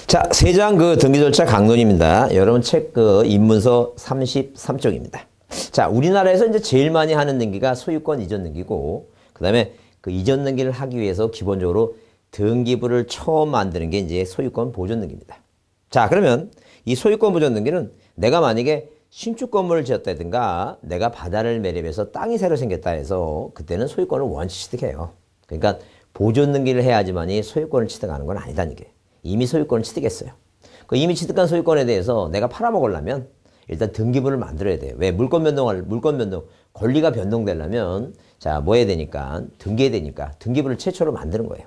자, 세장 등기절차 강론입니다. 여러분 책 입문서 33쪽입니다. 자, 우리나라에서 이제 제일 많이 하는 등기가 소유권 이전 등기고, 그 다음에 그 이전 등기를 하기 위해서 기본적으로 등기부를 처음 만드는 게 이제 소유권 보존 등기입니다. 자, 그러면 이 소유권 보존 등기는 내가 만약에 신축 건물을 지었다든가 내가 바다를 매립해서 땅이 새로 생겼다 해서 그때는 소유권을 원시 취득해요. 그러니까 보존 등기를 해야지만이 소유권을 취득하는 건 아니다는 게. 이미 소유권을 취득했어요. 그 이미 취득한 소유권에 대해서 내가 팔아먹으려면 일단 등기부를 만들어야 돼요. 왜? 물권 변동, 권리가 변동되려면 자, 뭐 해야 되니까? 등기해야 되니까 등기부를 최초로 만드는 거예요.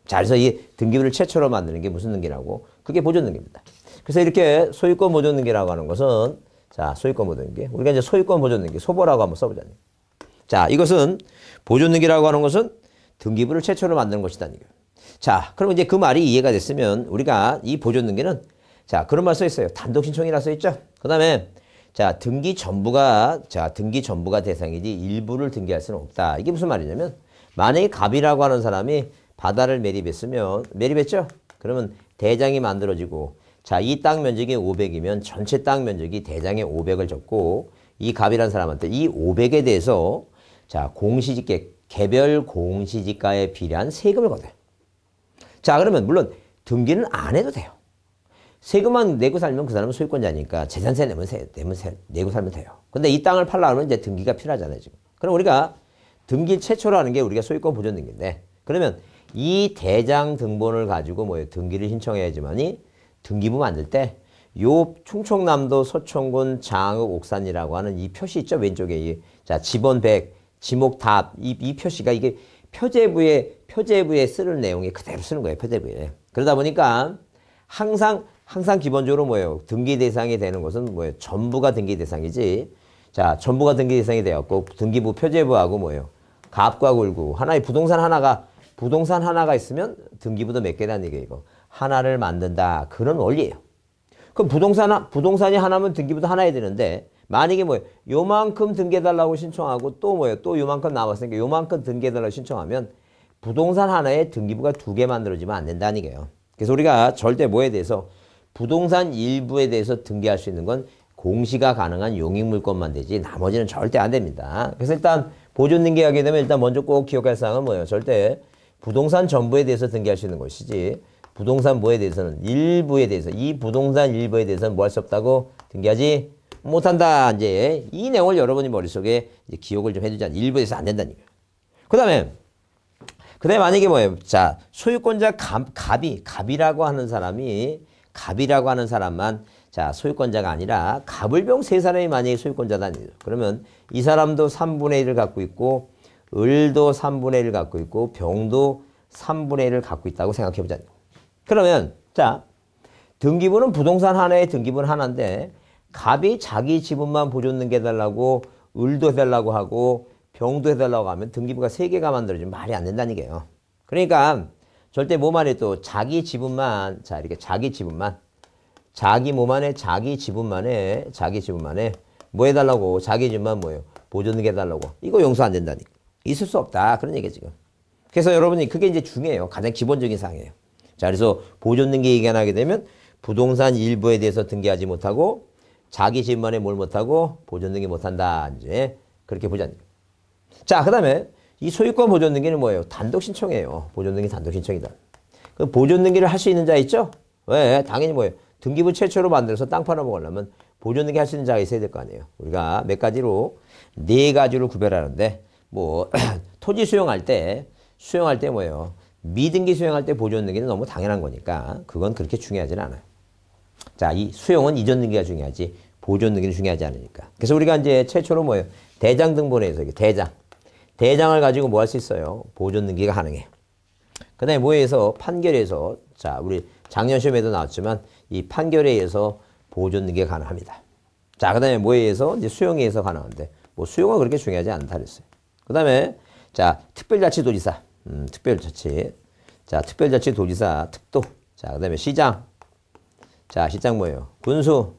자, 그래서 이 등기부를 최초로 만드는 게 무슨 등기라고? 그게 보존 등기입니다. 그래서 이렇게 소유권 보존 등기라고 하는 것은 자, 소유권 보존 등기. 우리가 이제 소유권 보존 등기, 소보라고 한번 써보자니. 자, 이것은 보존 등기라고 하는 것은 등기부를 최초로 만드는 것이다. 자, 그럼 이제 그 말이 이해가 됐으면 우리가 이 보존 등기는 자, 그런 말 써 있어요. 단독 신청이라 써 있죠. 그다음에 자, 등기 전부가 대상이지 일부를 등기할 수는 없다. 이게 무슨 말이냐면 만약에 갑이라고 하는 사람이 바다를 매립했죠? 그러면 대장이 만들어지고 자, 이 땅 면적이 500이면 전체 땅 면적이 대장에 500을 줬고 이 갑이라는 사람한테 이 500에 대해서 자, 개별 공시지가에 비례한 세금을 걷어요. 자, 그러면 물론 등기는 안 해도 돼요. 세금만 내고 살면 그 사람은 소유권자니까 재산세 내고 살면 돼요. 근데 이 땅을 팔려면 이제 등기가 필요하잖아요, 지금. 그럼 우리가 등기 최초로 하는 게 우리가 소유권 보존 등기인데, 그러면 이 대장 등본을 가지고 등기를 신청해야지만이 등기부 만들 때 요 충청남도 서천군 장읍 옥산이라고 하는 이 표시 있죠, 왼쪽에. 자, 지번 100, 지목 답, 이 표시가 이게 표제부에 쓰는 내용이 그대로 쓰는 거예요, 표제부에. 그러다 보니까 항상 기본적으로 등기 대상이 되는 것은 전부가 등기 대상이지. 자, 전부가 등기 대상이 되었고, 등기부 표제부하고 갑과 굴구. 하나의 부동산 하나가 있으면 등기부도 몇 개라는 얘기예요, 이거. 하나를 만든다. 그런 원리예요. 그럼 부동산이 하나면 등기부도 하나 해야 되는데, 만약에 요만큼 등기해달라고 신청하고 또 요만큼 남았으니까 요만큼 등기해달라고 신청하면 부동산 하나에 등기부가 2개 만들어지면 안 된다는 얘기예요. 그래서 우리가 절대 뭐에 대해서 부동산 일부에 대해서 등기할 수 있는 건 공시가 가능한 용익물권만 되지 나머지는 절대 안 됩니다. 그래서 일단 보존 등기하게 되면 일단 먼저 꼭 기억할 사항은 뭐예요? 절대 부동산 전부에 대해서 등기할 수 있는 것이지 부동산 뭐에 대해서는 이 부동산 일부에 대해서는 뭐 할 수 없다고 등기하지 못한다. 이제 이 내용을 여러분이 머릿속에 이제 기억을 좀 해두자. 일부에서 안 된다는 얘기예요. 그 다음에 만약에 자, 소유권자 갑이라고 하는 사람만 자, 소유권자가 아니라 갑을병 3사람이 만약에 소유권자다. 그러면 이 사람도 3분의 1을 갖고 있고 을도 3분의 1을 갖고 있고 병도 3분의 1을 갖고 있다고 생각해 보자. 그러면 자, 등기부는 부동산 하나에 등기부는 하나인데 갑이 자기 지분만 보존 등기해달라고 을도 해달라고 하고 병도 해달라고 하면 등기부가 3개가 만들어지면 말이 안 된다는 얘기예요. 그러니까 절대 몸 안에 또 자기 지분만 자, 이렇게 자기 몸 안에 자기 지분만에 뭐 해달라고 자기 지분만 보존 등기해달라고 이거 용서 안 된다니까. 있을 수 없다. 그런 얘기예요, 지금. 그래서 여러분이 그게 이제 중요해요. 가장 기본적인 사항이에요. 자, 그래서 보존 등기 얘기하게 되면 부동산 일부에 대해서 등기하지 못하고 자기 집만에 뭘 못하고 보존 등기 못한다. 이제 그렇게 보자. 자, 그 다음에 이 소유권 보존 등기는 뭐예요? 단독 신청이에요. 보존 등기 단독 신청이다. 그 보존 등기를 할 수 있는 자 있죠? 왜? 당연히 뭐예요? 등기부 최초로 만들어서 땅 팔아먹으려면 보존 등기 할 수 있는 자가 있어야 될 거 아니에요. 우리가 몇 가지로 4가지로 구별하는데 토지 수용할 때 뭐예요? 미등기 수용할 때 보존 등기는 너무 당연한 거니까 그건 그렇게 중요하지는 않아요. 자, 이 수용은 이전 등기가 중요하지 보존 등기는 중요하지 않으니까. 그래서 우리가 이제 최초로 뭐예요? 대장 등본에서 대장을 가지고 뭐 할 수 있어요? 보존 등기가 가능해. 그 다음에 뭐에서 판결에서 자, 우리 작년 시험에도 나왔지만 이 판결에 의해서 보존 등기가 가능합니다. 자, 그 다음에 뭐에 의해서 이제 수용에 의해서 가능한데 수용은 그렇게 중요하지 않다 그랬어요. 그 다음에 자, 특별자치도지사 특별자치도지사 특도. 자, 그 다음에 시장. 자, 시장 뭐예요? 군수.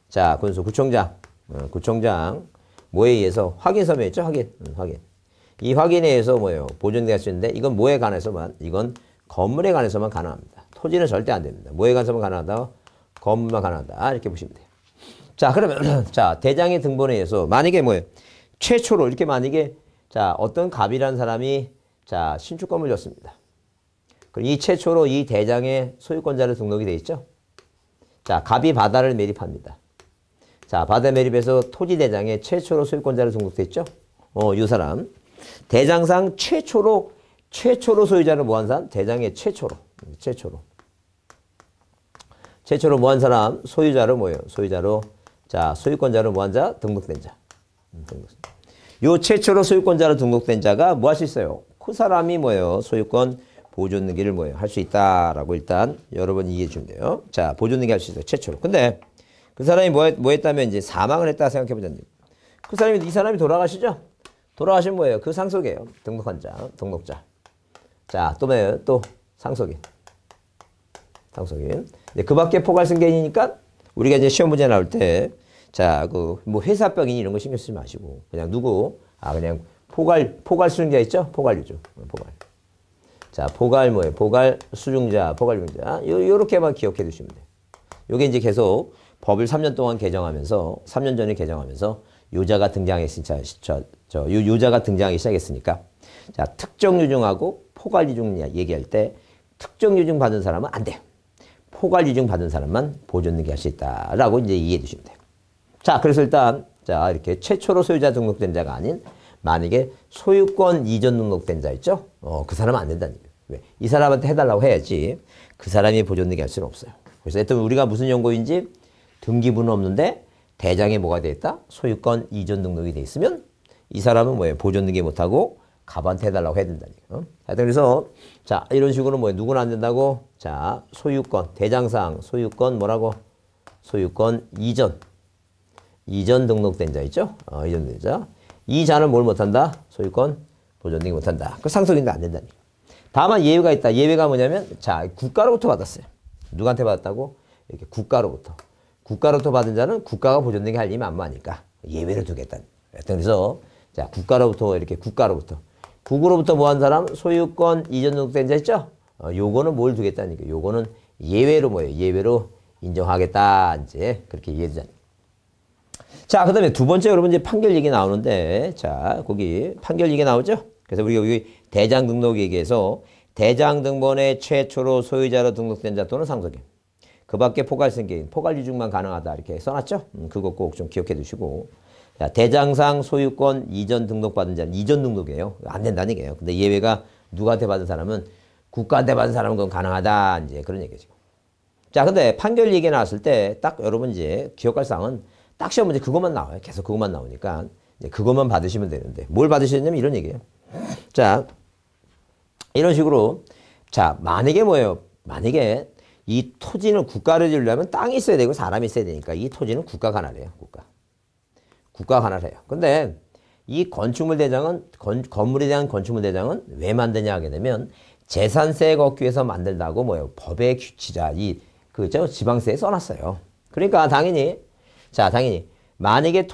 자, 군수. 구청장. 구청장. 뭐에 의해서? 확인 서면 있죠? 확인. 이 확인에 의해서 뭐예요? 보존등기 할 수 있는데 이건 뭐에 관해서만? 이건 건물에 관해서만 가능합니다. 토지는 절대 안 됩니다. 뭐에 관해서만 가능하다? 건물만 가능하다. 이렇게 보시면 돼요. 자, 그러면, 자, 대장의 등본에 의해서, 만약에 뭐예요? 최초로, 이렇게 만약에, 자, 어떤 갑이라는 사람이, 자, 신축건물 줬습니다. 그럼 이 최초로 이 대장의 소유권자로 등록이 돼 있죠? 자, 갑이 바다를 매립합니다. 자, 바다 매립해서 토지 대장의 최초로 소유권자로 등록돼 있죠? 이 사람. 대장상 최초로 소유자를 뭐한 사람? 대장의 최초로 뭐한 사람? 소유자로 뭐예요? 소유자로. 자, 소유권자로 뭐한 자? 등록된 자. 요 최초로 소유권자로 등록된 자가 뭐 할 수 있어요? 그 사람이 뭐예요? 소유권 보존등기를 뭐예요? 할 수 있다라고 일단 여러분 이해해 주면 돼요. 자, 보존등기 할 수 있어요. 최초로. 근데 그 사람이 뭐 했다면 이제 사망을 했다 생각해 보자면 그 사람이 이 사람이 돌아가시죠? 돌아가시면 뭐예요? 그 상속이에요. 등록한 자, 등록자. 자, 또 뭐예요? 또 상속인. 그 밖에 포괄승계이니까 우리가 이제 시험 문제 나올 때 자, 그 뭐 회사병이니 이런 거 신경 쓰지 마시고 그냥 그냥 포괄수중자 있죠? 포괄유증. 포괄. 자, 포괄 뭐예요? 포괄 수중자, 포괄유증자. 요렇게만 기억해 두시면 돼요. 요게 이제 계속 법을 3년 동안 개정하면서 3년 전에 개정하면서 요자가 등장했으니까 요자가 등장하기 시작했으니까 자, 특정 유증하고 포괄 유증 얘기할 때 특정 유증 받은 사람은 안 돼요. 포괄 유증 받은 사람만 보존등기 할 수 있다라고 이제 이해해 두시면 돼요. 자, 그래서 일단 자, 이렇게 최초로 소유자 등록된 자가 아닌 만약에 소유권 이전 등록된 자 있죠? 그 사람은 안 된다는 거예요. 왜? 이 사람한테 해달라고 해야지 그 사람이 보존등기 할 수는 없어요. 그래서 하여튼 우리가 무슨 연고인지 등기부는 없는데 대장에 뭐가 돼 있다? 소유권 이전 등록이 돼 있으면 이 사람은 뭐예요? 보존등기 못하고 갑한테 해달라고 해야 된다니까. 하여튼 그래서 자, 이런 식으로 뭐예요? 누구는 안 된다고? 자, 소유권 대장상 소유권 뭐라고? 소유권 이전 등록된 자 있죠? 이전 등록된 자. 이 자는 뭘 못한다? 소유권 보존등기 못한다. 그 상속인데 안 된다니까. 다만 예외가 있다. 예외가 뭐냐면 자, 국가로부터 받았어요. 누구한테 받았다고? 이렇게 국가로부터 받은 자는 국가가 보존등기 할 일이 만무하니까 예외를 두겠다. 그래서 자, 국으로부터 뭐 한 사람? 소유권 이전 등록된 자 있죠? 요거는 뭘 두겠다니까. 요거는 예외로 뭐예요? 예외로 인정하겠다. 이제 그렇게 이해되잖아요. 자, 그 다음에 두 번째 여러분 이제 판결 얘기 나오는데 자, 거기 판결 얘기 나오죠? 그래서 우리가 여기 대장 등록 얘기해서 대장 등본에 최초로 소유자로 등록된 자 또는 상속인. 그 밖에 포괄승계인, 포괄유증만 가능하다 이렇게 써놨죠? 그거 꼭 좀 기억해 두시고. 자, 대장상 소유권 이전 등록받은 자는 이전 등록이에요. 안 된다는 얘기예요. 근데 예외가 누구한테 받은 사람은 국가한테 받은 사람은 그건 가능하다. 이제 그런 얘기죠. 자, 근데 판결 얘기 나왔을 때 딱 여러분 이제 기억할 사항은 딱 시험 문제 그것만 나와요. 계속 그것만 나오니까 이제 그것만 받으시면 되는데 뭘 받으시냐면 이런 얘기예요. 자, 이런 식으로 자, 만약에 뭐예요? 만약에 이 토지는 국가를 지으려면 땅이 있어야 되고 사람이 있어야 되니까 이 토지는 국가 관할이에요. 국가 관할해요. 근데 이 건축물 대장은 건물에 대한 건축물 대장은 왜 만드냐 하게 되면 재산세 걷기 위해서 만들다고 뭐예요? 법의 규치자 그죠? 지방세에 써놨어요. 그러니까 당연히 만약에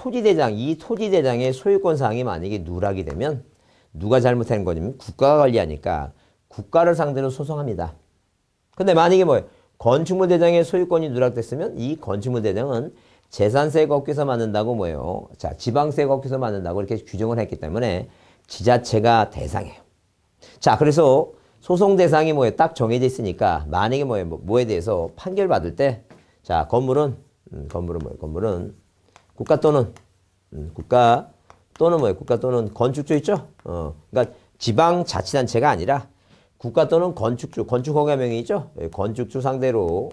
이 토지 대장의 소유권 사항이 만약에 누락이 되면 누가 잘못한 거냐면 국가가 관리하니까 국가를 상대로 소송합니다. 근데 만약에 뭐예요? 건축물 대장의 소유권이 누락됐으면 이 건축물 대장은 재산세 걷기 위해서 만든다고 뭐예요? 자, 지방세 걷기 위해서 만든다고 이렇게 규정을 했기 때문에 지자체가 대상이에요. 자, 그래서 소송 대상이 뭐예요? 딱 정해져 있으니까 만약에 뭐에 대해서 판결 받을 때 자, 건물은 국가 또는 국가 또는 건축주 있죠? 그러니까 지방자치단체가 아니라 국가 또는 건축주, 건축허가명의죠? 건축주 상대로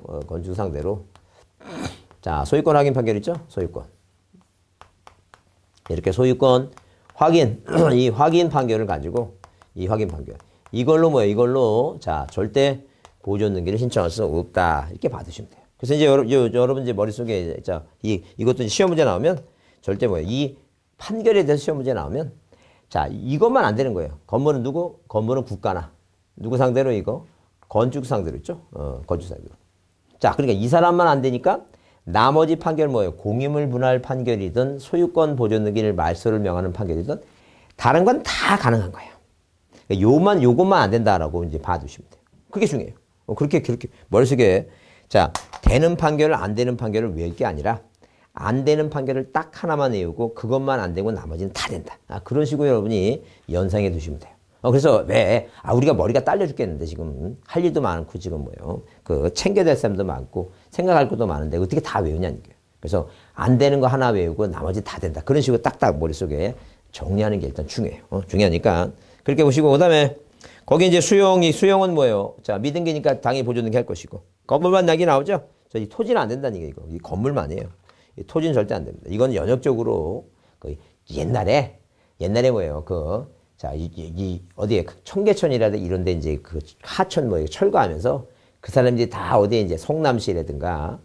자, 소유권 확인 판결 있죠? 소유권. 이렇게 소유권 확인, 이 확인 판결을 가지고 이걸로 자, 절대 보존등기를 신청할 수 없다. 이렇게 받으시면 돼요. 그래서 이제 여러분 이제 머릿속에 자, 이것도 이제 시험 문제 나오면 절대 이 판결에 대해서 시험 문제 나오면 자, 이것만 안 되는 거예요. 건물은 누구? 건물은 국가나 누구 상대로 이거? 건축 상대로 있죠? 건축 상대로. 자, 그러니까 이 사람만 안 되니까 나머지 판결 뭐예요? 공유물 분할 판결이든 소유권 보존등기를 말소를 명하는 판결이든 다른 건 다 가능한 거예요. 그러니까 요것만 안 된다라고 이제 봐두시면 돼요. 그게 중요해요. 그렇게 머릿속에 자 되는 판결을 안 되는 판결을 외울 게 아니라 안 되는 판결을 딱 하나만 외우고 그것만 안 되고 나머지는 다 된다. 그런 식으로 여러분이 연상해 두시면 돼요. 그래서 왜 우리가 머리가 딸려 죽겠는데 지금 할 일도 많고 지금 그 챙겨야 될 사람도 많고 생각할 것도 많은데 어떻게 다 외우냐는 거예요. 그래서 안 되는 거 하나 외우고 나머지 다 된다. 그런 식으로 딱딱 머릿속에 정리하는 게 일단 중요해요. 중요하니까 그렇게 보시고 그다음에 거기 이제 수용은 뭐예요? 자 미등기니까 당연히 보존등기 할 것이고 건물만 나기 나오죠. 저 이 토지는 안 된다는 게 이거 이 건물만이에요. 이 토지는 절대 안 됩니다. 이건 연역적으로 그 옛날에 뭐예요? 자, 어디에 청계천이라든가 이런 데 이제 그 하천 철거하면서 그 사람들이 다 어디에 이제 성남시라든가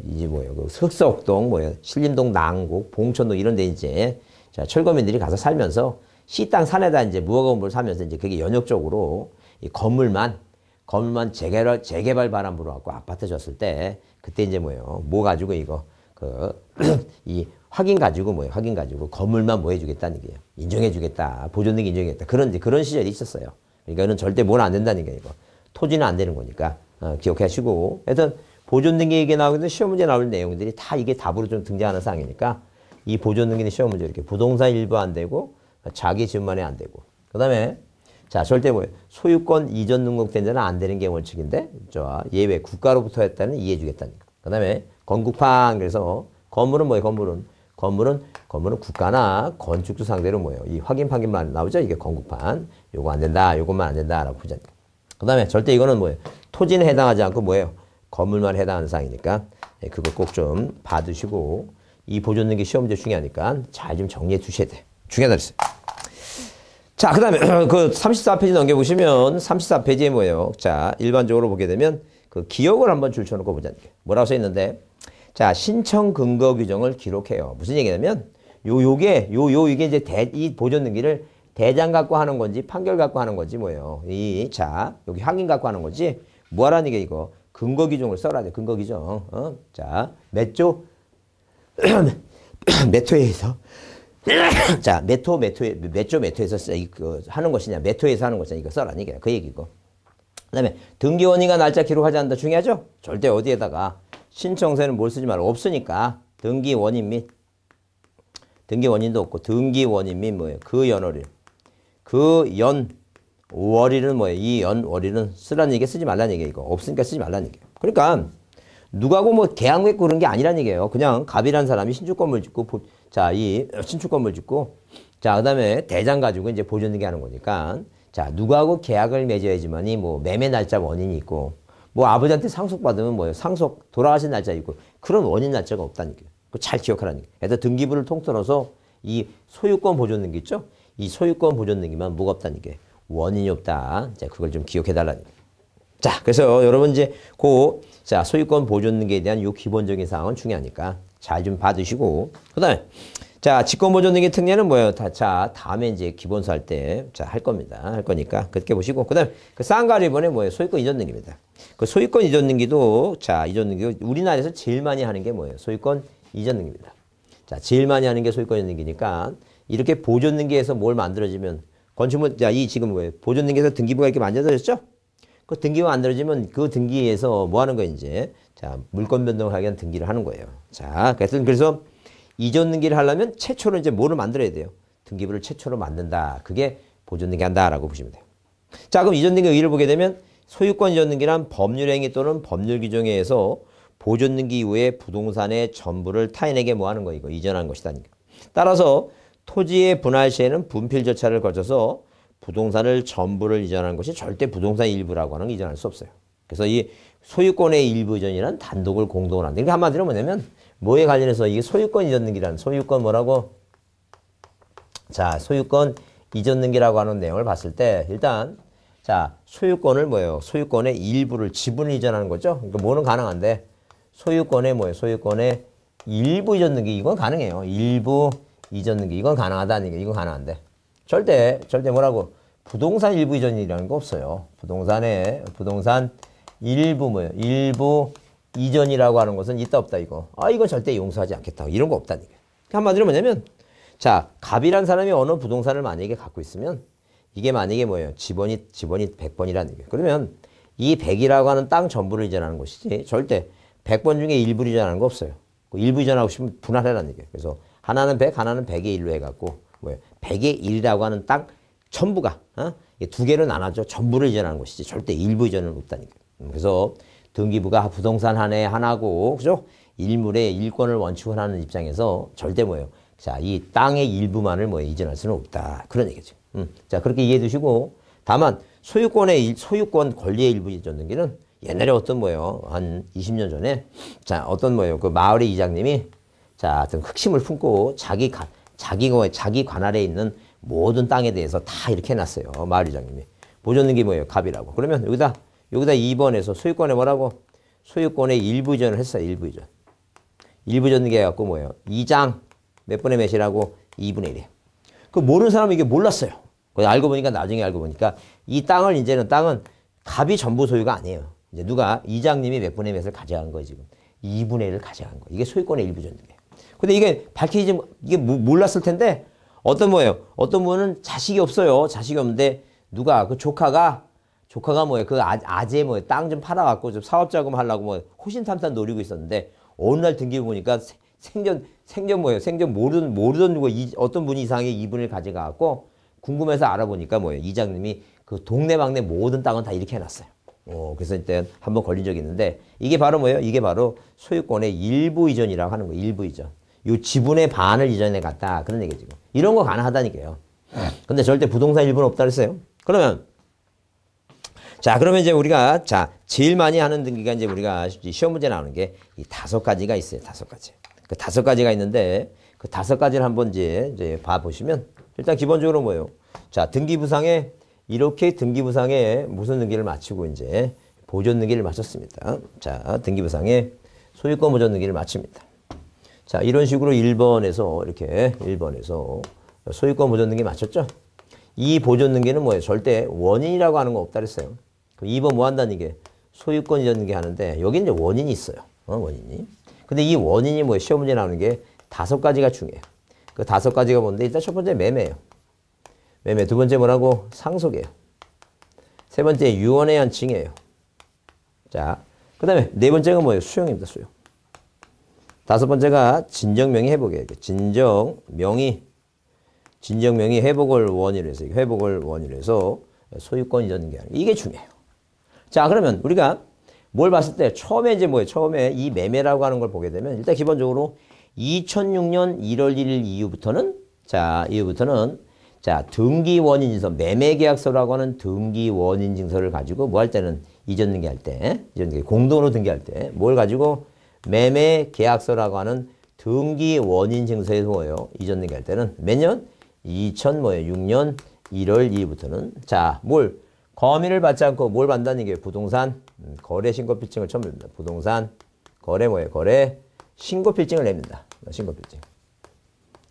이제 그 흑석동 신림동 난곡 봉천동 이런 데 이제 자, 철거민들이 가서 살면서 시 땅 산에다 이제 무허가 건물을 사면서 이제 그게 연역적으로 이 건물만 재개발 바람 불어갖고 아파트 졌을 때 그때 이제 뭐 가지고 이거 이 확인 가지고 건물만 해주겠다는 게요. 인정해주겠다. 보존등기 인정해주겠다. 그런 시절이 있었어요. 그러니까 이건 절대 뭘 안 된다는 게 이거. 토지는 안 되는 거니까 기억하시고. 하여튼 보존등기 얘기 나오는데 시험 문제 나올 내용들이 다 이게 답으로 좀 등장하는 사항이니까 이 보존등기는 시험 문제 이렇게 부동산 일부 안 되고 자기 집만에 안 되고. 그 다음에 자 절대 소유권 이전 등록된 자는 안 되는 게 원칙인데 예외 국가로부터 했다는 이해해주겠다는 거. 그 다음에 건국판 그래서 건물은 건물은 국가나 건축주 상대로 이 확인 판결만 나오죠. 이게 건국판. 요거 안 된다. 요것만 안 된다라고 보자. 그 다음에 절대 이거는 토지는 해당하지 않고 건물만 해당하는 사항이니까 그거 꼭 좀 봐두시고 이 보존등기 시험 문제 중요하니까 잘 좀 정리해 두셔야 돼. 중요하다 그랬어요. 자, 그 다음에 그 34페이지 넘겨보시면 34페이지에 자, 일반적으로 보게 되면 그 기억을 한번 줄쳐놓고 보자는 게 뭐라고 써 있는데 자, 신청 근거 규정을 기록해요. 무슨 얘기냐면 이게 이제 이 보존등기를 대장 갖고 하는 건지 판결 갖고 하는 건지 자, 여기 확인 갖고 하는 건지 뭐하라는 게 이거 근거 규정을 써라 돼. 근거 규정. 자, 몇 회에서 자, 몇 회에서 하는 것이냐, 몇 회에서 하는 것이냐, 이거 써라. 이게 그 얘기고. 그 다음에 등기원인과 날짜 기록하지 않는다. 중요하죠? 절대 어디에다가 신청서에는 뭘 쓰지 말고 없으니까 등기원인 및 등기원인도 없고 등기원인 및 그 연월일. 그 연월일은 이 연월일은 쓰라는 얘기 쓰지 말라는 얘기예요. 이거 없으니까 쓰지 말라는 얘기예요. 그러니까 누가고 계약 맺고 그런 게 아니라는 얘기예요. 그냥 갑이라는 사람이 신축 건물 짓고 자, 이 신축 건물 짓고 자, 그다음에 대장 가지고 이제 보존등기 하는 거니까 자, 누가하고 계약을 맺어야지만이 매매 날짜 원인이 있고 아버지한테 상속 받으면 상속 돌아가신 날짜 있고 그런 원인 날짜가 없다는 얘기예요. 그거 잘 기억하라는 얘기예요. 그래서 등기부를 통틀어서 이 소유권 보존등기 있죠? 이 소유권 보존등기만 뭐가 없다는 게 원인이 없다. 자, 그걸 좀 기억해 달라는 얘기예요. 자, 그래서 여러분 이제 자, 소유권 보존등기에 대한 요 기본적인 사항은 중요하니까 잘 좀 봐두시고 그다음에 자, 직권보존등기 특례는 자, 다음에 이제 기본서 할 때 자, 할 겁니다. 할 거니까 그렇게 보시고 그다음에 그 쌍가리 이번에 소유권 이전 등기입니다. 그 소유권 이전 등기도 자, 이전 등기 우리나라에서 제일 많이 하는 게 소유권 이전 등기입니다. 자, 제일 많이 하는 게 소유권 이전 등기니까 이렇게 보존 등기에서 뭘 만들어지면 건축물 자, 이 지금 보존 등기에서 등기부가 이렇게 만들어졌죠? 그 등기가 만들어지면 그 등기에서 뭐 하는 거예요, 이제? 자, 물권 변동을 하기 위한 등기를 하는 거예요. 자, 그래서 이전 등기를 하려면 최초로 이제 뭐를 만들어야 돼요? 등기부를 최초로 만든다. 그게 보존 등기 한다라고 보시면 돼요. 자, 그럼 이전 등기 의의를 보게 되면 소유권 이전 등기란 법률 행위 또는 법률 규정에 의해서 보존 등기 이후에 부동산의 전부를 타인에게 뭐 하는 거 이거 이전하는 것이다. 따라서 토지의 분할 시에는 분필 절차를 거쳐서 부동산을 전부를 이전하는 것이 절대 부동산 일부라고 하는 거 이전할 수 없어요. 그래서 이 소유권의 일부 이전이란 단독을 공동으로 한다. 그러니까 한마디로 뭐냐면 뭐에 관련해서 이게 소유권 이전 등기라는 소유권 뭐라고? 자, 소유권 이전 등기라고 하는 내용을 봤을 때 일단 자, 소유권을 소유권의 일부를 지분을 이전하는 거죠. 그러니까 뭐는 가능한데 소유권의 소유권의 일부 이전 등기 이건 가능해요. 일부 이전 등기 이건 가능하다는 얘기. 이건 가능한데 절대 뭐라고 부동산 일부 이전이라는 거 없어요. 부동산 일부 일부 이전이라고 하는 것은 있다 없다 이거. 이건 절대 용서하지 않겠다. 이런 거 없다는 얘기예요. 한마디로 뭐냐면 자, 갑이란 사람이 어느 부동산을 만약에 갖고 있으면 이게 만약에 지번이 100번이라는 얘기예요. 그러면 이 100이라고 하는 땅 전부를 이전하는 것이지 절대 100번 중에 일부를 이전하는 거 없어요. 그 일부 이전하고 싶으면 분할해라는 얘기예요. 그래서 하나는 100, 하나는 100의 1로 해갖고 뭐예요? 100의 1이라고 하는 땅 전부가 두 개로 나눠져 전부를 이전하는 것이지 절대 일부 이전은 없다니까요. 그래서 등기부가 부동산 한 해 하나고 그죠? 일물의 일권을 원칙을 하는 입장에서 절대 뭐예요? 자, 이 땅의 일부만을 뭐 이전할 수는 없다. 그런 얘기죠. 자, 그렇게 이해해 두시고 다만 소유권 권리의 일부 이전 등기는 옛날에 어떤 뭐예요? 한 20년 전에 자, 어떤 뭐예요? 그 마을의 이장님이 자, 어떤 흑심을 품고 자기 관할에 있는 모든 땅에 대해서 다 이렇게 해놨어요. 마을 이장님이. 보존 등기 뭐예요? 갑이라고. 그러면 여기다 2번에서 소유권에 뭐라고? 소유권의 일부 이전을 했어요. 일부 이전. 일부 이전 등기 해갖고 뭐예요? 2장 몇 분의 몇이라고? 2분의 1이에요. 그 모르는 사람은 이게 몰랐어요. 알고 보니까 나중에 알고 보니까 이 땅을 이제는 땅은 갑이 전부 소유가 아니에요. 이제 누가 이장님이 몇 분의 몇을 가져간 거예요, 지금. 2분의 1을 가져간 거예요. 이게 소유권의 일부 이전 등기예요. 근데 이게 밝히지 이게 몰랐을 텐데 어떤 분은 자식이 없어요. 자식이 없는데 누가 그 조카가 뭐예요? 그 아재 뭐예요? 땅 좀 팔아갖고 좀 사업자금 하려고 뭐 호신탐탐 노리고 있었는데 어느 날 등기를 보니까 생전 뭐예요? 생전 모르던 누가 어떤 분이 이상하게 2분을 가져가갖고 궁금해서 알아보니까 뭐예요? 이장님이 그 동네방네 모든 땅은 다 이렇게 해놨어요. 그래서 일단 한번 걸린 적이 있는데 이게 바로 뭐예요? 이게 바로 소유권의 일부 이전이라고 하는 거예요. 일부 이전. 요 지분의 반을 이전해 갔다. 그런 얘기죠. 이런 거 가능하다니까요. 근데 절대 부동산 일부는 없다 그랬어요. 그러면 이제 우리가 제일 많이 하는 등기가 이제 우리가 시험 문제 나오는 게 이 5가지가 있어요. 5가지. 그 5가지가 있는데 그 5가지를 한번 이제 봐 보시면 일단 기본적으로 뭐예요? 자, 등기부상에 이렇게 등기부상에 무슨 등기를 마치고 이제 보존 등기를 마쳤습니다. 자, 등기부상에 소유권 보존 등기를 마칩니다. 자, 이런 식으로 1번에서 이렇게 1번에서 소유권 보존 등기 마쳤죠? 이 보존 등기는 뭐예요? 절대 원인이라고 하는 거 없다 그랬어요. 그럼 2번 뭐 한다는 게 소유권 이전 등기 하는데 여기 이제 원인이 있어요. 원인이. 근데 이 원인이 뭐예요? 시험 문제 나오는 게 5가지가 중요해요. 그 5가지가 뭔데? 일단 첫 번째 매매예요. 매매. 두 번째 뭐라고? 상속이에요. 세 번째 유언의 한칭이에요. 자, 그 다음에 네 번째가 뭐예요? 수용입니다. 수용. 5번째가 진정명의 회복이에요. 진정명의 회복을 원인으로 해서 회복을 원인으로 해서 소유권 이전 등기하는 이게 중요해요. 자, 그러면 우리가 뭘 봤을 때 처음에 이제 뭐예요? 처음에 이 매매라고 하는 걸 보게 되면 일단 기본적으로 2006년 1월 1일 이후부터는 등기 원인 증서, 매매 계약서라고 하는 등기 원인 증서를 가지고 뭐 할 때는 이전 등기할 때, 공동으로 등기할 때 뭘 가지고 매매 계약서라고 하는 등기 원인 증서에서 뭐예요? 이전 등기할 때는 몇 년? 6년 1월 2일부터는 자, 거미를 받지 않고 뭘 받는다는 얘기예요? 부동산 거래 신고 필증을 처음 냅니다. 부동산 거래 뭐예요? 거래 신고 필증을 냅니다. 신고 필증.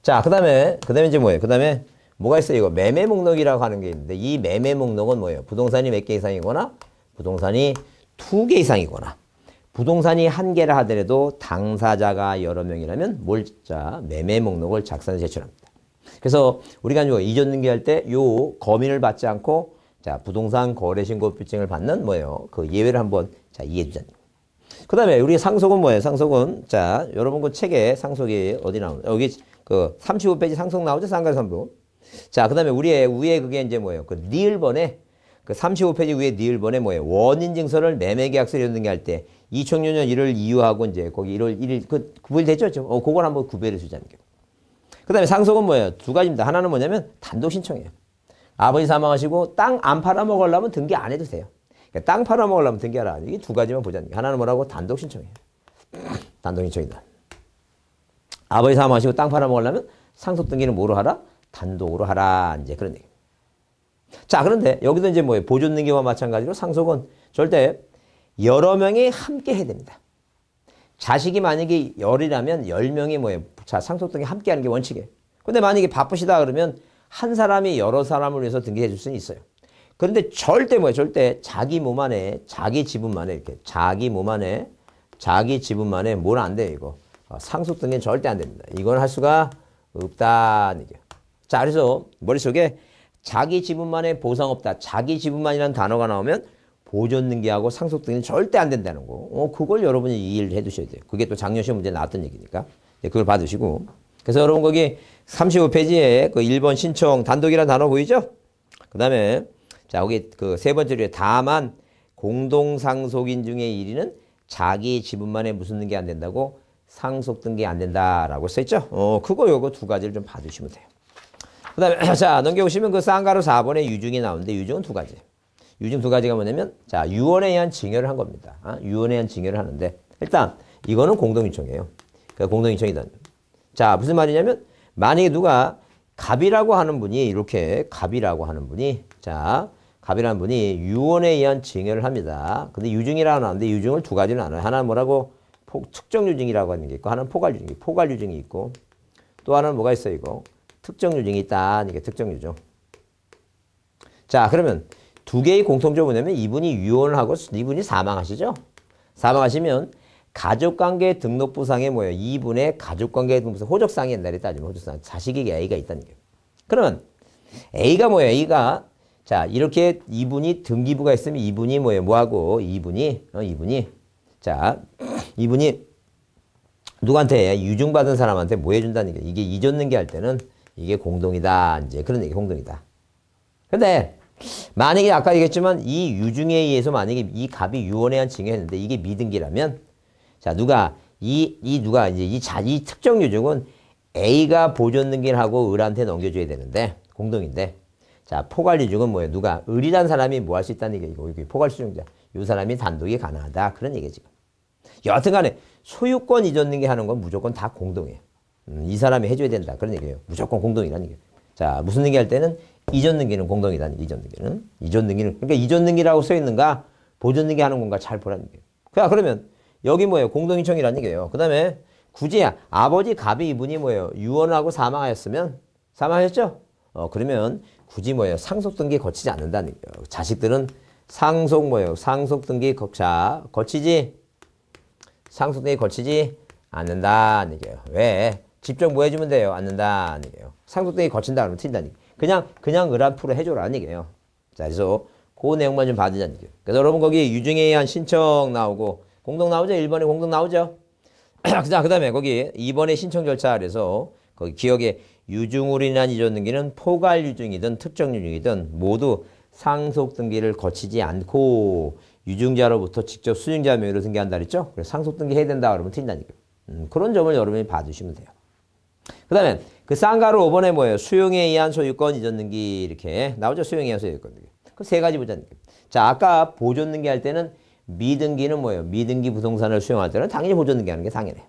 자, 그다음에 이제 뭐예요? 그다음에 뭐가 있어요? 이거 매매 목록이라고 하는 게 있는데 이 매매 목록은 뭐예요? 부동산이 몇 개 이상이거나 부동산이 2개 이상이거나 부동산이 1개라 하더라도 당사자가 여러 명이라면 매매 목록을 작성해서 제출합니다. 그래서 우리가 이전 등기할 때 요 거민을 받지 않고 자, 부동산 거래 신고 필증을 받는 뭐예요? 그 예외를 한번 이해해 주자. 그다음에 우리 상속은 뭐예요? 상속은 자, 여러분 그 책에 상속이 어디 나오나요? 여기 그 35페이지 상속 나오죠? 상가상부. 자, 그다음에 우리의 위에 그게 이제 뭐예요? 그 니을번에 그 35페이지 위에 니을번에 뭐예요? 원인 증서를 매매 계약서 이런 등기할 때 2006년 1월 이후하고 이제 거기 1월 1일 그 구별됐죠? 그걸 한번 구별해 주자는 게. 그다음에 상속은 뭐예요? 2가지입니다. 하나는 뭐냐면 단독 신청이에요. 아버지 사망하시고 땅 안 팔아먹으려면 등기 안 해도 돼요. 그러니까 땅 팔아먹으려면 등기하라. 이게 2가지만 보자는 게. 하나는 뭐라고? 단독 신청이에요. 단독 신청이다. 아버지 사망하시고 땅 팔아먹으려면 상속 등기는 뭐로 하라? 단독으로 하라. 이제 그런 얘기. 자, 그런데 여기도 이제 뭐예요? 보존 등기와 마찬가지로 상속은 절대 여러 명이 함께 해야 됩니다. 자식이 만약에 10이라면 10명이 뭐예요? 자, 상속 등기 함께 하는 게 원칙이에요. 근데 만약에 바쁘시다 그러면 한 사람이 여러 사람을 위해서 등기해 줄 수는 있어요. 그런데 절대 뭐예요? 절대 자기 몸 안에, 자기 지분만에 이렇게 자기 몸 안에, 자기 지분만에 뭘 안 돼요, 이거. 상속 등기는 절대 안 됩니다. 이건 할 수가 없다는 얘기예요. 자, 그래서 머릿속에 자기 지분만에 보상 없다. 자기 지분만이라는 단어가 나오면 보존 등기하고 상속 등기는 절대 안 된다는 거. 그걸 여러분이 이해를 해 두셔야 돼요. 그게 또 작년 시험 문제 나왔던 얘기니까. 그걸 봐두시고. 그래서 여러분 거기 35페이지에 그 1번 신청 단독이라는 단어 보이죠? 그 다음에 자, 여기 그 세 번째로 다만 공동상속인 중에 1위는 자기 지분만에 무슨 등기 안 된다고? 상속 등기 안 된다라고 써있죠? 그거 요거 두 가지를 좀 봐두시면 돼요. 그 다음에 자, 넘겨보시면 그 쌍가루 4번에 유증이 나오는데 유증은 두 가지. 유증 두 가지가 뭐냐면 자, 유언에 의한 증여를 한 겁니다. 유언에 의한 증여를 하는데 일단 이거는 공동인청이에요. 그러니까 공동인청이든. 자, 무슨 말이냐면 만약에 누가 갑이라고 하는 분이 이렇게 갑이라고 하는 분이 자, 갑이라는 분이 유언에 의한 증여를 합니다. 근데 유증이라고 나오는데 유증을 두 가지는 나눠요. 하나는 뭐라고? 특정 유증이라고 하는 게 있고 하나는 포괄 유증이 포괄 유증이 있고 또 하나는 뭐가 있어요, 이거? 특정 유증이 있다. 이게 특정 유증. 자, 그러면 두 개의 공통점이 뭐냐면 이분이 유언을 하고 이분이 사망하시죠? 사망하시면 가족관계 등록부상에 뭐예요? 이분의 가족관계 등록부상 호적상이 옛날에 따지면 호적상 자식에게 A가 있다는 거예요. 그러면 A가 뭐예요? A가 자, 이렇게 이분이 등기부가 있으면 이분이 뭐예요? 뭐하고 이분이 자, 이분이 누구한테 유증받은 사람한테 뭐 해준다는 게 이게 이전 등기할 때는 이게 공동이다. 이제 그런 얘기 공동이다. 근데 만약에 아까 얘기했지만 이 유증에 의해서 만약에 이 갑이 유언에 의한 증여했는데 이게 미등기라면 자, 누가 누가 이제 이 특정 유증은 A가 보존 등기를 하고 을한테 넘겨줘야 되는데 공동인데 자, 포괄 유증은 뭐예요? 누가 을이란 사람이 뭐 할 수 있다는 얘기고 여기 포괄 수증자 이 사람이 단독이 가능하다 그런 얘기지. 여하튼간에 소유권 이전 등기하는 건 무조건 다 공동이에요. 이 사람이 해줘야 된다 그런 얘기예요. 무조건 공동이라는 얘기예요. 자, 무슨 등기할 때는 이전 등기는 공동이다. 이전 등기는 그러니까 이전 등기라고 써 있는가 보존 등기하는 건가 잘 보라는 얘기예요. 그러면 여기 뭐예요? 공동인청이라는 얘기예요. 그다음에 굳이 아버지 갑이 이분이 뭐예요? 유언하고 사망하였으면 사망하셨죠? 그러면 굳이 뭐예요? 상속 등기 거치지 않는다는 얘기예요. 자식들은 상속 뭐예요? 상속 등기 거치지 상속 등기 거치지 않는다는 얘기예요. 왜? 직접 뭐 해주면 돼요? 않는다는 얘기예요. 상속 등기 거친다 그러면 틀린다는 얘기예요. 그냥 을한프로 해줘라는 얘기예요. 자, 그래서 그 내용만 좀 봐주자는 얘기예요. 그래서 여러분 거기 유증에 의한 신청 나오고 공동 나오죠? 1번에 공동 나오죠? 자, 그 다음에 거기 2번에 신청 절차 그래서 거기 기억에 유증으로 인한 이전 등기는 포괄 유증이든 특정 유증이든 모두 상속 등기를 거치지 않고 유증자로부터 직접 수증자 명의로 등기한다 그랬죠? 그래서 상속 등기 해야 된다 그러면 틀린다는 얘기예요. 그런 점을 여러분이 봐주시면 돼요. 그 다음에 그 쌍가루 5번에 뭐예요? 수용에 의한 소유권 이전 등기 이렇게 나오죠? 수용에 의한 소유권 등기. 그 세 가지 보자는 얘기예요. 자, 아까 보존 등기 할 때는 미등기는 뭐예요? 미등기 부동산을 수용할 때는 당연히 보존 등기하는 게 당연해.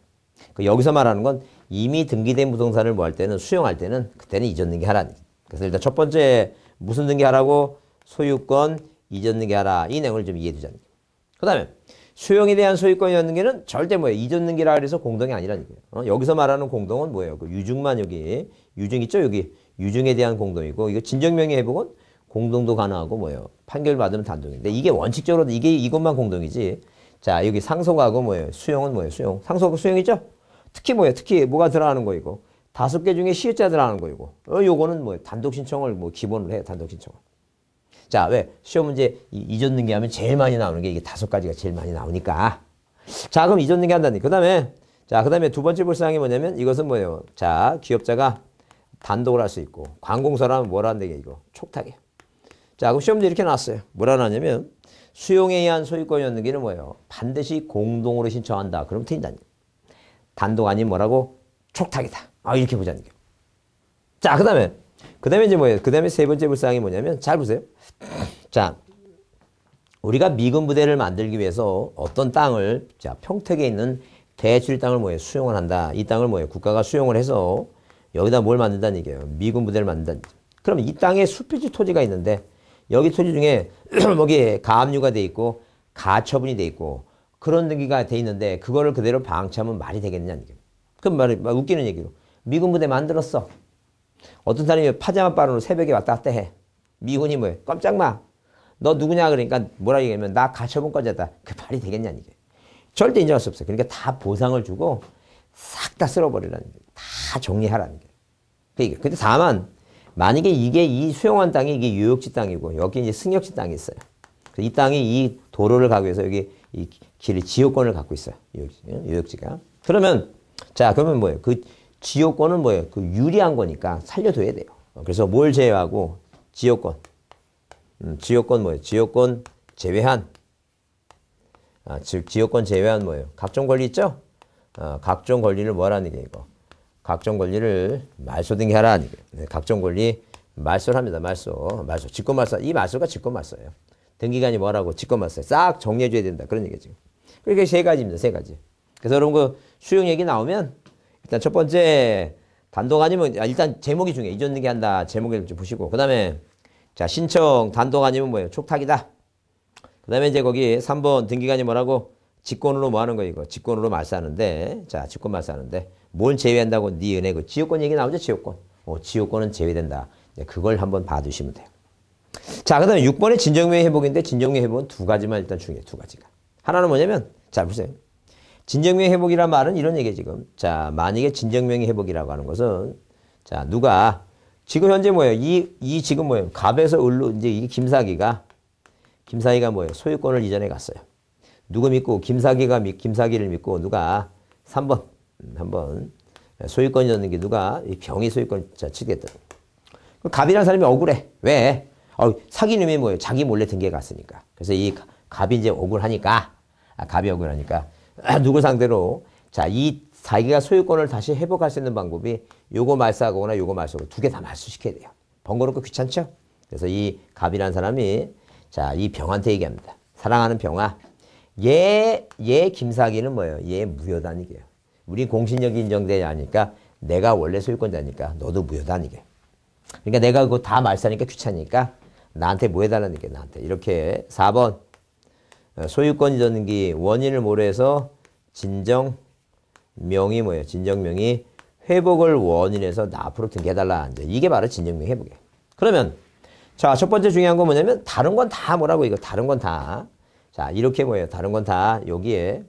여기서 말하는 건 이미 등기된 부동산을 뭐 할 때는 수용할 때는 그때는 이전 등기하라는 얘기예요. 그래서 일단 첫 번째 무슨 등기하라고? 소유권 이전 등기하라. 이 내용을 좀 이해해 두자는 얘기예요. 그 다음에 수용에 대한 소유권 이전 등기는 절대 뭐예요? 이전 등기라 그래서 공동이 아니라는 얘기예요. 여기서 말하는 공동은 뭐예요? 그 유증만 여기 유증 있죠? 여기 유증에 대한 공동이고 이거 진정명의 회복은 공동도 가능하고 뭐예요? 판결 받으면 단독인데 이게 원칙적으로 이것만 공동이지. 자, 여기 상속하고 뭐예요? 수용은 뭐예요? 수용. 상속하고 수용이죠? 특히 뭐예요? 특히 뭐가 들어가는 거이고 5개 중에 시효자 들어가는 거이고 요거는 뭐예요? 단독 신청을 뭐 기본으로 해요. 단독 신청을. 자, 왜? 시험 문제 이전 등기하면 제일 많이 나오는 게 이게 5가지가 제일 많이 나오니까. 자, 그럼 이전 등기 한다니. 그 다음에 두 번째 불상이 뭐냐면 이것은 뭐예요? 자, 기업자가 단독을 할 수 있고 관공서라면 뭐라 한다 이거? 촉탁이에요. 자, 그럼 시험 문제 이렇게 나왔어요. 뭐라 하냐면 수용에 의한 소유권 이전 등기는 뭐예요? 반드시 공동으로 신청한다. 그럼 틀린다는 거예요. 단독 아닌 뭐라고? 촉탁이다. 이렇게 보자는 거예요. 자, 그 다음에 이제 뭐예요? 그 다음에 세 번째 불상이 뭐냐면 잘 보세요. 자, 우리가 미군 부대를 만들기 위해서 어떤 땅을 자, 평택에 있는 대출일 땅을 뭐예요? 수용을 한다. 이 땅을 뭐예요? 국가가 수용을 해서 여기다 뭘 만든다는 얘기예요? 미군 부대를 만든다는 얘기예요. 그러면 이 땅에 수필지 토지가 있는데 여기 토지 중에 여기에 가압류가 돼 있고 가처분이 돼 있고 그런 등기가 돼 있는데 그거를 그대로 방치하면 말이 되겠냐는 얘기예요. 그럼 말이 웃기는 얘기로 미군 부대 만들었어. 어떤 사람이 파자마 빠르로 새벽에 왔다 갔다 해. 미군이 뭐예요? 깜짝 마. 너 누구냐 그러니까 뭐라 얘기하면 나 가처분권자다. 그 말이 되겠냐는 얘기예요. 절대 인정할 수 없어요. 그러니까 다 보상을 주고 싹 다 쓸어버리라는 거예요. 다 정리하라는 거예요. 근데 다만 만약에 이게 이 수용한 땅이 이게 유역지 땅이고 여기 이제 승역지 땅이 있어요. 이 땅이 이 도로를 가기 위해서 여기 이 길, 지역권을 갖고 있어요. 유역지가. 그러면, 자, 그러면 뭐예요? 그 지역권은 뭐예요? 그 유리한 거니까 살려둬야 돼요. 그래서 뭘 제외하고? 지역권. 지역권 뭐예요? 지역권 제외한. 즉, 지역권 제외한 뭐예요? 각종 권리 있죠? 각종 권리를 뭐라는 게 이거? 각종 권리를 말소 등기하라는 게. 네, 각종 권리 말소를 합니다. 말소. 직권 말소. 이 말소가 직권 말소예요. 등기관이 뭐라고? 직권 말소. 싹 정리해줘야 된다. 그런 얘기죠. 그게 세 가지입니다. 세 가지. 그래서 여러분 그 수용 얘기 나오면 일단 첫 번째 단독 아니면 일단 제목이 중요해. 이전 등기한다. 제목을 좀 보시고. 그 다음에 자 신청 단독 아니면 뭐예요? 촉탁이다. 그 다음에 이제 거기 3번 등기관이 뭐라고? 직권으로 뭐 하는 거예요? 이거 직권으로 말소하는데 자 직권 말소하는데 뭘 제외한다고 네 은혜 그 지역권 얘기 나오죠? 지역권. 지역권은 제외된다. 그걸 한번 봐두시면 돼요. 자, 그 다음에 6번의 진정명의 회복인데 진정명의 회복은 두 가지만 일단 중요해요. 두 가지가. 하나는 뭐냐면 자 보세요. 진정명의 회복이란 말은 이런 얘기예요 지금. 자 만약에 진정명의 회복이라고 하는 것은 자 누가 지금 현재 뭐예요? 이 지금 뭐예요? 갑에서 을로 이제 이 김사기가 뭐예요? 소유권을 이전해 갔어요. 누구 믿고 김사기를 믿고 누가 3번 한번 소유권 이전는 게 누가 이 병이 소유권 취득했다. 갑이라는 사람이 억울해. 왜? 사기 놈이 뭐예요? 자기 몰래 등기해 갔으니까. 그래서 이 갑이 이제 억울하니까 갑이 억울하니까 누구 상대로 자 이 자기가 소유권을 다시 회복할 수 있는 방법이 요거 말소하거나 요거 말소하고 두 개 다 말소시켜야 돼요. 번거롭고 귀찮죠? 그래서 이 갑이라는 사람이 자 이 병한테 얘기합니다. 사랑하는 병아 얘 김사기는 뭐예요? 얘 무효다니게요. 우리 공신력이 인정돼야 하니까 내가 원래 소유권자니까 너도 무효다니게. 그러니까 내가 그거 다 말소하니까 귀찮으니까 나한테 뭐 해달라는 게 나한테. 이렇게 4번 소유권 이전 등기 원인을 모르해서 진정명의 뭐예요? 진정명의 회복을 원인해서 나 앞으로 등기해달라. 이게 바로 진정명 회복이에요. 그러면 자, 첫 번째 중요한 건 뭐냐면 다른 건 다 뭐라고 이거 다른 건 다. 자, 이렇게 뭐예요? 다른 건 다 여기에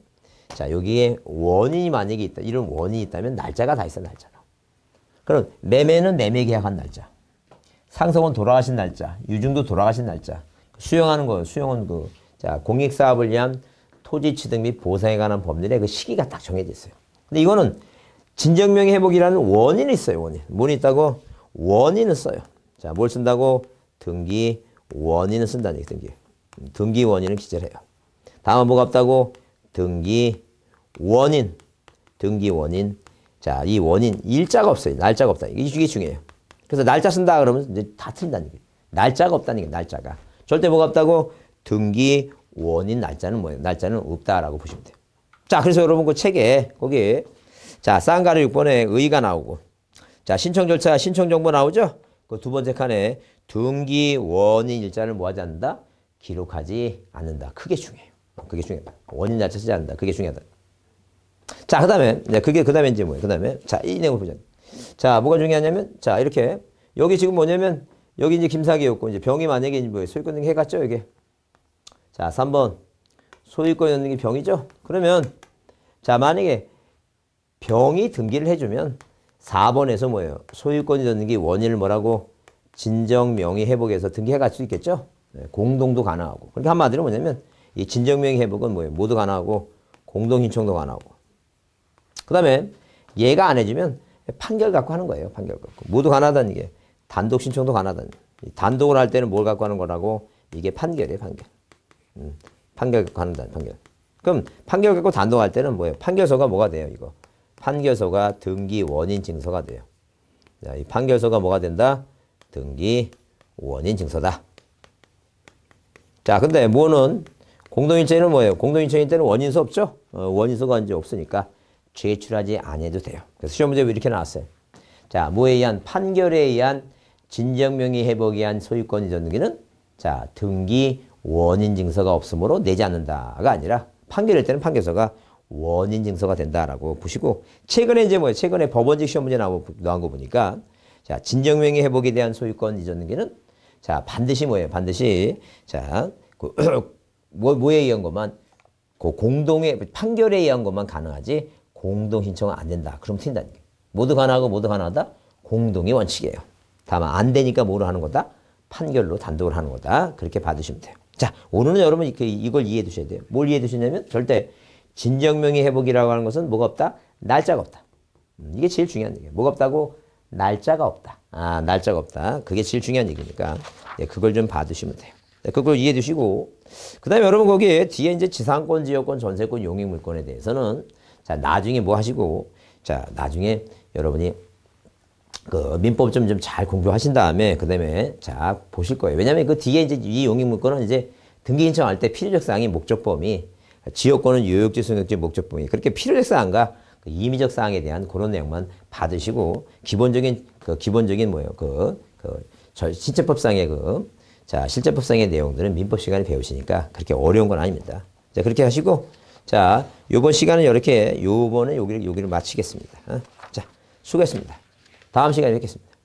자, 여기에 원인이 만약에 있다. 이런 원인이 있다면 날짜가 다 있어, 날짜가. 그럼 매매는 매매 계약한 날짜. 상속은 돌아가신 날짜. 유증도 돌아가신 날짜. 수용하는 거, 수용은 자, 공익사업을 위한 토지 취득 및 보상에 관한 법률에 그 시기가 딱 정해져 있어요. 근데 이거는 진정명의 회복이라는 원인이 있어요, 원인. 뭔이 있다고? 원인을 써요. 자, 뭘 쓴다고? 등기 원인을 쓴다는 얘기, 등기. 등기 원인을 기재를 해요. 다음은 뭐가 없다고? 등기 원인. 등기 원인. 자, 이 원인, 일자가 없어요. 날짜가 없다. 이게 중요해요. 그래서 날짜 쓴다 그러면 이제 다 틀린다는 얘기예요. 날짜가 없다는 얘기예요, 날짜가. 절대 뭐가 없다고? 등기 원인 날짜는 뭐예요? 날짜는 없다라고 보시면 돼요. 자, 그래서 여러분 그 책에 거기 자, 쌍가루 6번에 의의가 나오고 자, 신청 절차, 신청 정보 나오죠? 그 두 번째 칸에 등기 원인 일자를 뭐 하지 않는다? 기록하지 않는다. 그게 중요해요. 그게 중요하다. 원인 날짜 쓰지 않는다. 그게 중요하다. 자, 그 다음에, 그 다음에 이제 뭐예요? 그 다음에, 자, 이 내용을 보자. 자, 뭐가 중요하냐면, 자, 이렇게, 여기 지금 뭐냐면, 여기 이제 김사기였고, 이제 병이 만약에 이제 뭐예요? 소유권 등기 해갔죠, 이게. 자, 3번. 소유권 등기 병이죠? 그러면, 자, 만약에 병이 등기를 해주면, 4번에서 뭐예요? 소유권 등기 원인을 뭐라고? 진정명의 회복에서 등기해갈 수 있겠죠? 공동도 가능하고. 그러니까 한마디로 뭐냐면, 이 진정명의 회복은 뭐예요? 모두 가능하고, 공동신청도 가능하고. 그 다음에 얘가 안 해주면 판결 갖고 하는 거예요. 판결 갖고. 모두 가능하다는 게 단독 신청도 가능하다는. 단독을 할 때는 뭘 갖고 하는 거라고? 이게 판결이에요. 판결. 판결 갖고 하는다. 판결. 그럼 판결 갖고 단독할 때는 뭐예요? 판결서가 뭐가 돼요? 이거. 판결서가 등기 원인 증서가 돼요. 자, 이 판결서가 뭐가 된다? 등기 원인 증서다. 자, 근데 뭐는 공동인체는 뭐예요? 공동인체인 때는 원인서 없죠? 원인서가 이제 없으니까 제출하지 않아도 돼요. 그래서 시험 문제 이렇게 나왔어요. 자, 뭐에 의한? 판결에 의한 진정명의 회복에 의한 소유권 이전 등기는 자, 등기 원인 증서가 없으므로 내지 않는다가 아니라 판결일 때는 판결서가 원인 증서가 된다라고 보시고 최근에 이제 뭐예요? 최근에 법원직 시험 문제 나온 거 보니까 자, 진정명의 회복에 대한 소유권 이전 등기는 자, 반드시 뭐예요? 반드시 자, 뭐에 의한 것만 그 공동의 판결에 의한 것만 가능하지 공동 신청은 안 된다. 그럼 튄다는 게. 모두 가능하고 모두 가능하다? 공동의 원칙이에요. 다만 안 되니까 뭐로 하는 거다? 판결로 단독으로 하는 거다. 그렇게 봐두시면 돼요. 자, 오늘은 여러분 이걸 이해해 두셔야 돼요. 뭘 이해해 두시냐면 절대 진정명의 회복이라고 하는 것은 뭐가 없다? 날짜가 없다. 이게 제일 중요한 얘기예요. 뭐가 없다고? 날짜가 없다. 아, 날짜가 없다. 그게 제일 중요한 얘기니까 그걸 좀 봐두시면 돼요. 그걸 이해해 두시고 그 다음에 여러분 거기에 뒤에 이제 지상권, 지역권, 전세권, 용익물권에 대해서는 자, 나중에 뭐 하시고 자, 나중에 여러분이 그 민법 좀 잘 공부하신 다음에 그 다음에 자, 보실 거예요. 왜냐면 그 뒤에 이제 이 용익물권은 이제 등기 신청할 때 필요적 사항이 목적범위, 지역권은 요역지, 승역지, 목적범위 그렇게 필요적 사항과 그 임의적 사항에 대한 그런 내용만 받으시고 기본적인 뭐예요? 실제법상의 자, 실제법상의 내용들은 민법 시간에 배우시니까 그렇게 어려운 건 아닙니다. 자, 그렇게 하시고 자, 요번 시간은 이렇게 요번에 여기를 마치겠습니다. 자, 수고했습니다. 다음 시간에 뵙겠습니다.